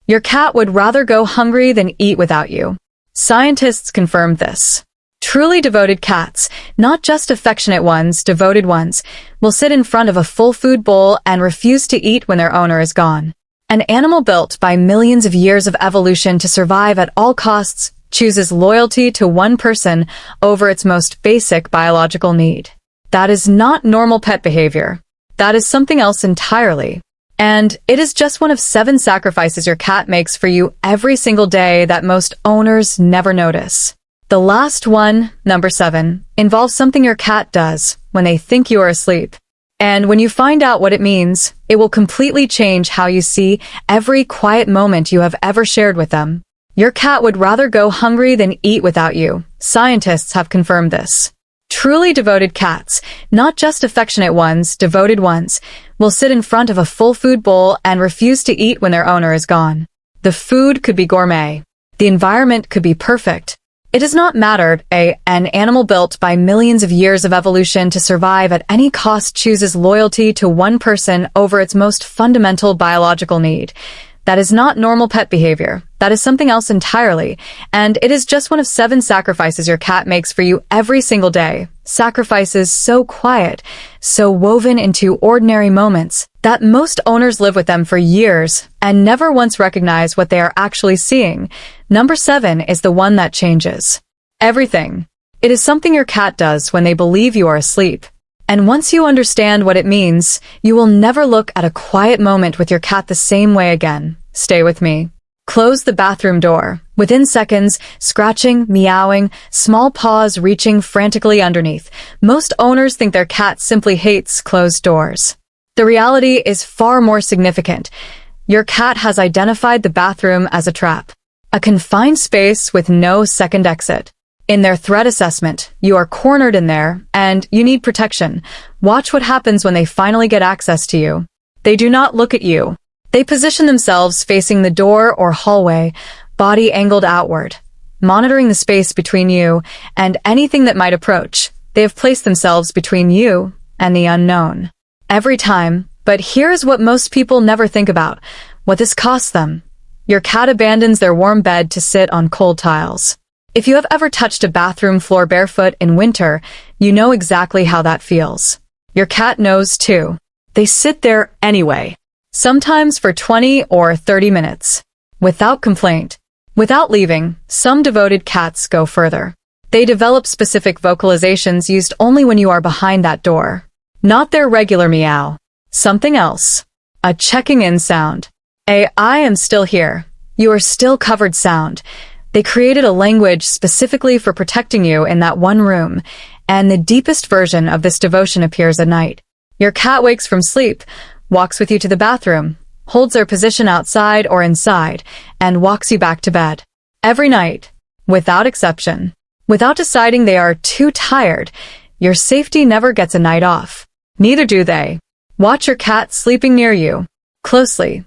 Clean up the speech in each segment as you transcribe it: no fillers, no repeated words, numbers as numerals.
Your cat would rather go hungry than eat without you. Scientists confirmed this. Truly devoted cats, not just affectionate ones, devoted ones, will sit in front of a full food bowl and refuse to eat when their owner is gone. An animal built by millions of years of evolution to survive at all costs chooses loyalty to one person over its most basic biological need. That is not normal pet behavior. That is something else entirely. And it is just one of 7 sacrifices your cat makes for you every single day that most owners never notice. The last one, number 7, involves something your cat does when they think you are asleep. And when you find out what it means, it will completely change how you see every quiet moment you have ever shared with them. Your cat would rather go hungry than eat without you. Scientists have confirmed this. Truly devoted cats, not just affectionate ones, devoted ones, will sit in front of a full food bowl and refuse to eat when their owner is gone. The food could be gourmet. The environment could be perfect. It does not matter. An animal built by millions of years of evolution to survive at any cost chooses loyalty to one person over its most fundamental biological need. That is not normal pet behavior. That is something else entirely. And it is just one of 7 sacrifices your cat makes for you every single day. Sacrifices so quiet, so woven into ordinary moments, that most owners live with them for years and never once recognize what they are actually seeing. Number 7 is the one that changes everything. It is something your cat does when they believe you are asleep. And once you understand what it means, you will never look at a quiet moment with your cat the same way again. Stay with me. Close the bathroom door. Within seconds, scratching, meowing, small paws reaching frantically underneath. Most owners think their cat simply hates closed doors. The reality is far more significant. Your cat has identified the bathroom as a trap. A confined space with no second exit. In their threat assessment, you are cornered in there, and you need protection. Watch what happens when they finally get access to you. They do not look at you. They position themselves facing the door or hallway, body angled outward, monitoring the space between you and anything that might approach. They have placed themselves between you and the unknown. Every time, but here is what most people never think about, what this costs them. Your cat abandons their warm bed to sit on cold tiles. If you have ever touched a bathroom floor barefoot in winter, you know exactly how that feels. Your cat knows too. They sit there anyway, sometimes for 20 or 30 minutes, without complaint. Without leaving, some devoted cats go further. They develop specific vocalizations used only when you are behind that door. Not their regular meow. Something else. A checking in sound. A "I am still here. You are still covered" sound. They created a language specifically for protecting you in that one room, and the deepest version of this devotion appears at night. Your cat wakes from sleep, walks with you to the bathroom, holds their position outside or inside, and walks you back to bed. Every night, without exception. Without deciding they are too tired, your safety never gets a night off. Neither do they. Watch your cat sleeping near you, closely.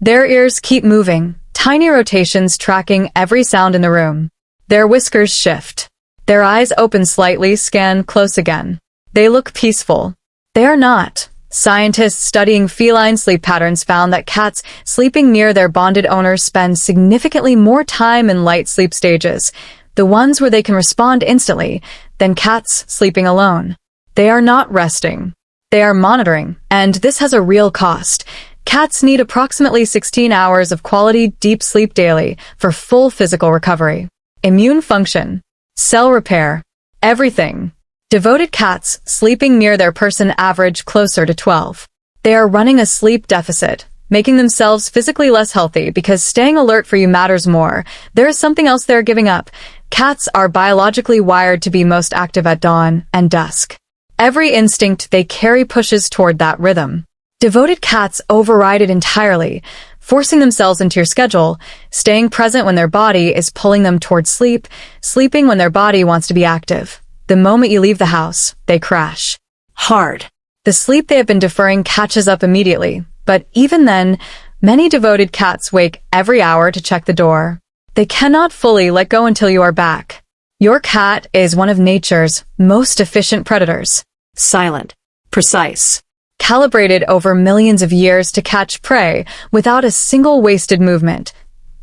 Their ears keep moving, tiny rotations tracking every sound in the room. Their whiskers shift. Their eyes open slightly, scan close again. They look peaceful. They are not. Scientists studying feline sleep patterns found that cats sleeping near their bonded owners spend significantly more time in light sleep stages, the ones where they can respond instantly, than cats sleeping alone. They are not resting. They are monitoring, and this has a real cost. Cats need approximately 16 hours of quality deep sleep daily for full physical recovery. Immune function, cell repair, everything. Devoted cats sleeping near their person average closer to 12. They are running a sleep deficit, making themselves physically less healthy because staying alert for you matters more. There is something else they're giving up. Cats are biologically wired to be most active at dawn and dusk. Every instinct they carry pushes toward that rhythm. Devoted cats override it entirely, forcing themselves into your schedule, staying present when their body is pulling them towards sleep, sleeping when their body wants to be active. The moment you leave the house, they crash hard. The sleep they have been deferring catches up immediately, but even then, many devoted cats wake every hour to check the door. They cannot fully let go until you are back. Your cat is one of nature's most efficient predators. Silent, precise, calibrated over millions of years to catch prey without a single wasted movement.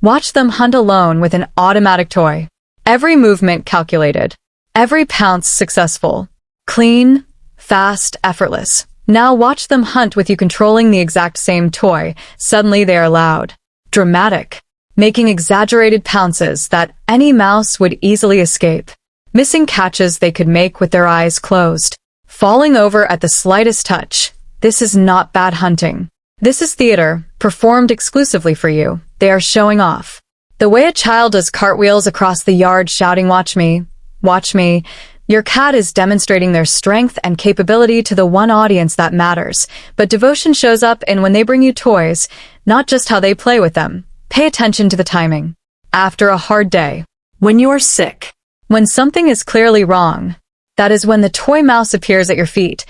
Watch them hunt alone with an automatic toy. Every movement calculated. Every pounce successful. Clean, fast, effortless. Now watch them hunt with you controlling the exact same toy. Suddenly they are loud, dramatic, making exaggerated pounces that any mouse would easily escape, missing catches they could make with their eyes closed, falling over at the slightest touch. This is not bad hunting. This is theater, performed exclusively for you. They are showing off. The way a child does cartwheels across the yard shouting, "Watch me, watch me." Your cat is demonstrating their strength and capability to the one audience that matters. But devotion shows up in when they bring you toys, not just how they play with them. Pay attention to the timing. After a hard day. When you are sick. When something is clearly wrong. That is when the toy mouse appears at your feet.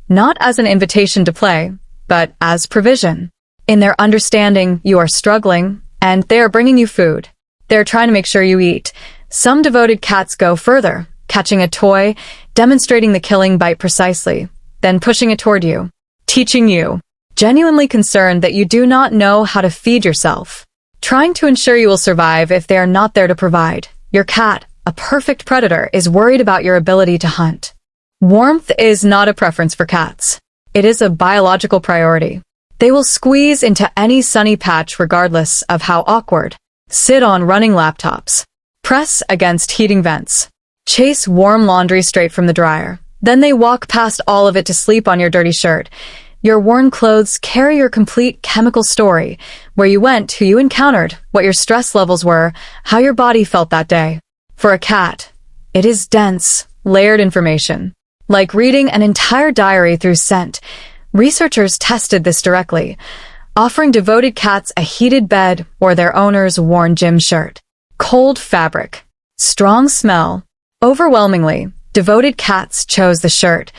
Not as an invitation to play, but as provision. In their understanding, you are struggling, and they are bringing you food. They are trying to make sure you eat. Some devoted cats go further, catching a toy, demonstrating the killing bite precisely, then pushing it toward you, teaching you, genuinely concerned that you do not know how to feed yourself, trying to ensure you will survive if they are not there to provide. Your cat, a perfect predator, is worried about your ability to hunt. Warmth is not a preference for cats. It is a biological priority. They will squeeze into any sunny patch regardless of how awkward, sit on running laptops, press against heating vents, chase warm laundry straight from the dryer. Then they walk past all of it to sleep on your dirty shirt. Your worn clothes carry your complete chemical story, where you went, who you encountered, what your stress levels were, how your body felt that day. For a cat, it is dense, layered information. Like reading an entire diary through scent. Researchers tested this directly, offering devoted cats a heated bed or their owner's worn gym shirt. Cold fabric. Strong smell. Overwhelmingly, devoted cats chose the shirt.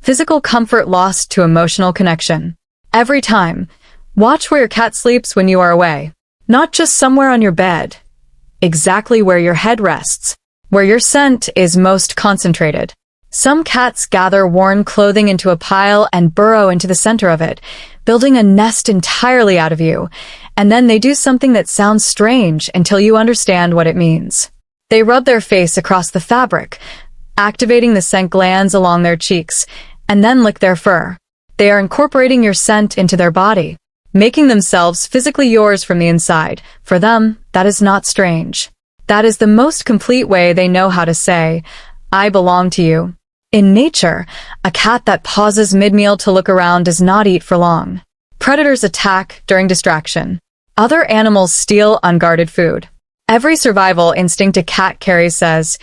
Physical comfort lost to emotional connection. Every time, watch where your cat sleeps when you are away. Not just somewhere on your bed. Exactly where your head rests. Where your scent is most concentrated. Some cats gather worn clothing into a pile and burrow into the center of it, building a nest entirely out of you. And then they do something that sounds strange until you understand what it means. They rub their face across the fabric, activating the scent glands along their cheeks, and then lick their fur. They are incorporating your scent into their body, making themselves physically yours from the inside. For them, that is not strange. That is the most complete way they know how to say, "I belong to you." In nature, a cat that pauses mid-meal to look around does not eat for long. Predators attack during distraction. Other animals steal unguarded food. Every survival instinct a cat carries says,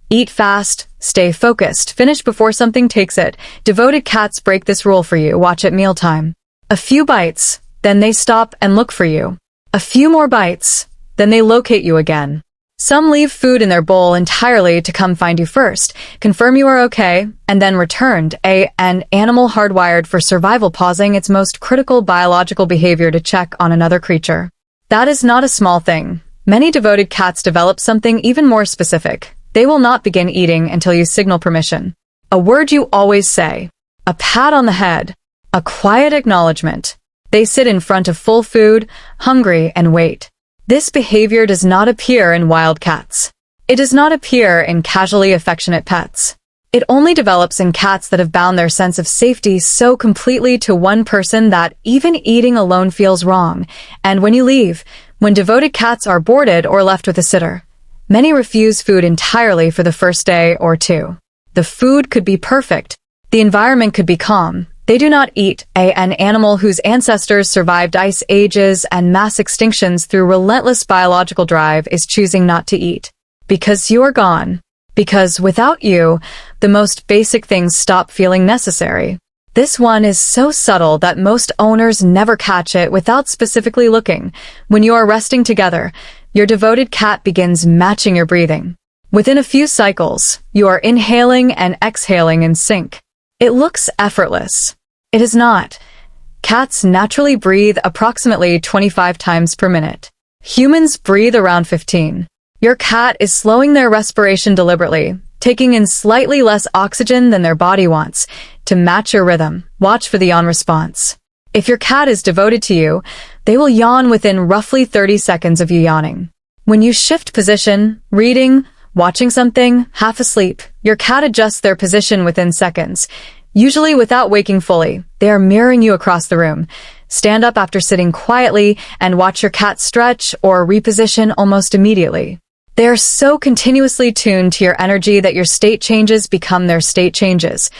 eat fast, stay focused, finish before something takes it. Devoted cats break this rule for you. Watch at mealtime. A few bites, then they stop and look for you. A few more bites, then they locate you again. Some leave food in their bowl entirely to come find you first, confirm you are okay, and then returned. An animal hardwired for survival, pausing its most critical biological behavior to check on another creature. That is not a small thing. Many devoted cats develop something even more specific. They will not begin eating until you signal permission. A word you always say. A pat on the head. A quiet acknowledgement. They sit in front of full food, hungry, and wait. This behavior does not appear in wild cats. It does not appear in casually affectionate pets. It only develops in cats that have bound their sense of safety so completely to one person that even eating alone feels wrong. And when you leave, when devoted cats are boarded or left with a sitter, many refuse food entirely for the first day or two. The food could be perfect. The environment could be calm. They do not eat. An animal whose ancestors survived ice ages and mass extinctions through relentless biological drive is choosing not to eat. Because you are gone. Because without you, the most basic things stop feeling necessary. This one is so subtle that most owners never catch it without specifically looking. When you are resting together, your devoted cat begins matching your breathing. Within a few cycles, you are inhaling and exhaling in sync. It looks effortless. It is not. Cats naturally breathe approximately 25 times per minute. Humans breathe around 15. Your cat is slowing their respiration deliberately, taking in slightly less oxygen than their body wants, to match your rhythm. Watch for the yawn response. If your cat is devoted to you, they will yawn within roughly 30 seconds of you yawning. When you shift position, reading, watching something, half asleep, your cat adjusts their position within seconds. Usually without waking fully, they are mirroring you across the room. Stand up after sitting quietly and watch your cat stretch or reposition almost immediately. They are so continuously tuned to your energy that your state changes become their state changes.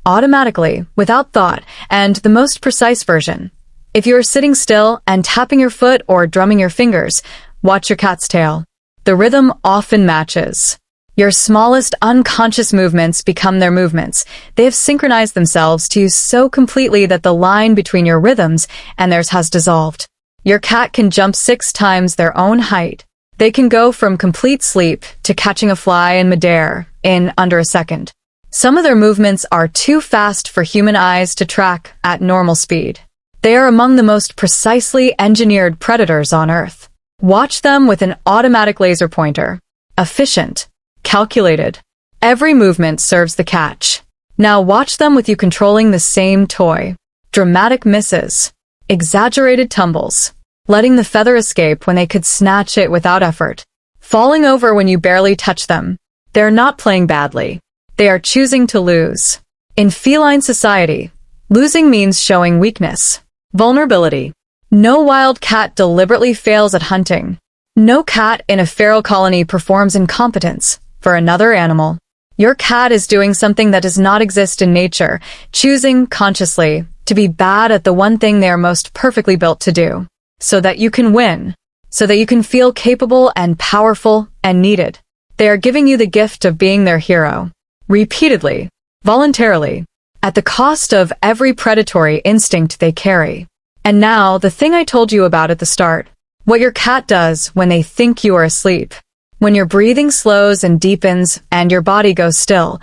Automatically, without thought, and the most precise version. If you are sitting still and tapping your foot or drumming your fingers, watch your cat's tail. The rhythm often matches. Your smallest unconscious movements become their movements. They have synchronized themselves to you so completely that the line between your rhythms and theirs has dissolved. Your cat can jump 6 times their own height. They can go from complete sleep to catching a fly in midair in under a second. Some of their movements are too fast for human eyes to track at normal speed. They are among the most precisely engineered predators on Earth. Watch them with an automatic laser pointer. Efficient. Calculated. Every movement serves the catch. Now watch them with you controlling the same toy. Dramatic misses. Exaggerated tumbles. Letting the feather escape when they could snatch it without effort. Falling over when you barely touch them. They're not playing badly. They are choosing to lose. In feline society, losing means showing weakness, vulnerability. No wild cat deliberately fails at hunting. No cat in a feral colony performs incompetence for another animal. Your cat is doing something that does not exist in nature, choosing consciously to be bad at the one thing they are most perfectly built to do, so that you can win, so that you can feel capable and powerful and needed. They are giving you the gift of being their hero. Repeatedly, voluntarily, at the cost of every predatory instinct they carry. And now, the thing I told you about at the start. What your cat does when they think you are asleep. When your breathing slows and deepens and your body goes still,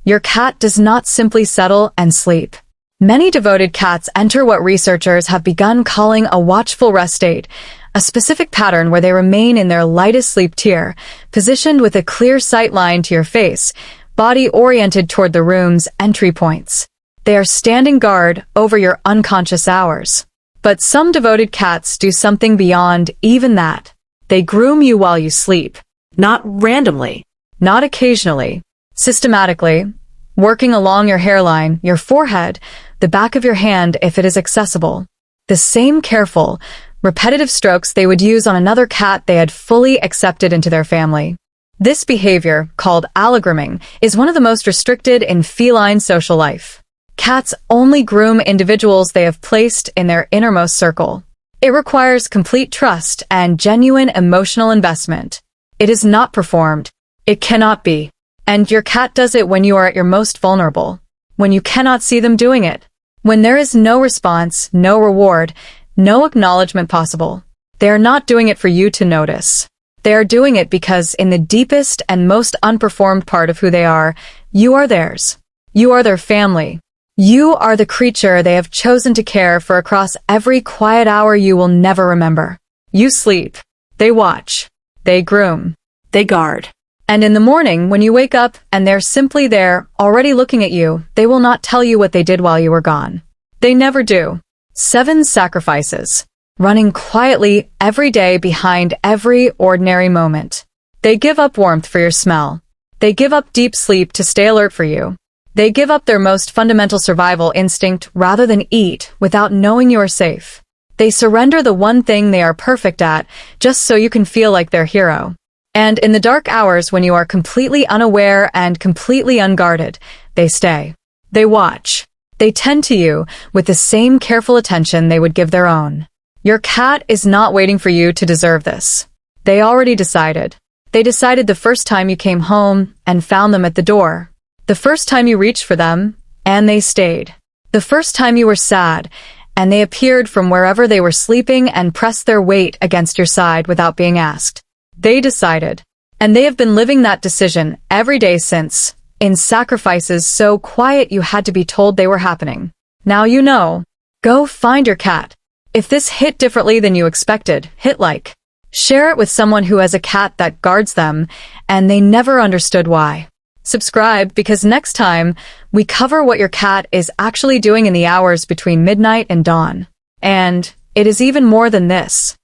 your cat does not simply settle and sleep. Many devoted cats enter what researchers have begun calling a watchful rest state, a specific pattern where they remain in their lightest sleep tier, positioned with a clear sight line to your face, body oriented toward the room's entry points. They are standing guard over your unconscious hours. But some devoted cats do something beyond even that. They groom you while you sleep. Not randomly. Not occasionally. Systematically. Working along your hairline, your forehead, the back of your hand if it is accessible. The same careful, repetitive strokes they would use on another cat they had fully accepted into their family. This behavior, called allogrooming, is one of the most restricted in feline social life. Cats only groom individuals they have placed in their innermost circle. It requires complete trust and genuine emotional investment. It is not performed. It cannot be. And your cat does it when you are at your most vulnerable. When you cannot see them doing it. When there is no response, no reward, no acknowledgement possible. They are not doing it for you to notice. They are doing it because in the deepest and most unperformed part of who they are, you are theirs. You are their family. You are the creature they have chosen to care for across every quiet hour you will never remember. You sleep. They watch. They groom. They guard. And in the morning, when you wake up and they're simply there, already looking at you, they will not tell you what they did while you were gone. They never do. 7 sacrifices. Running quietly every day behind every ordinary moment. They give up warmth for your smell. They give up deep sleep to stay alert for you. They give up their most fundamental survival instinct rather than eat without knowing you are safe. They surrender the one thing they are perfect at just so you can feel like their hero. And in the dark hours when you are completely unaware and completely unguarded, they stay. They watch. They tend to you with the same careful attention they would give their own. Your cat is not waiting for you to deserve this. They already decided. They decided the first time you came home and found them at the door. The first time you reached for them, and they stayed. The first time you were sad, and they appeared from wherever they were sleeping and pressed their weight against your side without being asked. They decided. And they have been living that decision every day since, in sacrifices so quiet you had to be told they were happening. Now you know. Go find your cat. If this hit differently than you expected, hit like. Share it with someone who has a cat that guards them, and they never understood why. Subscribe because next time we cover what your cat is actually doing in the hours between midnight and dawn. And it is even more than this.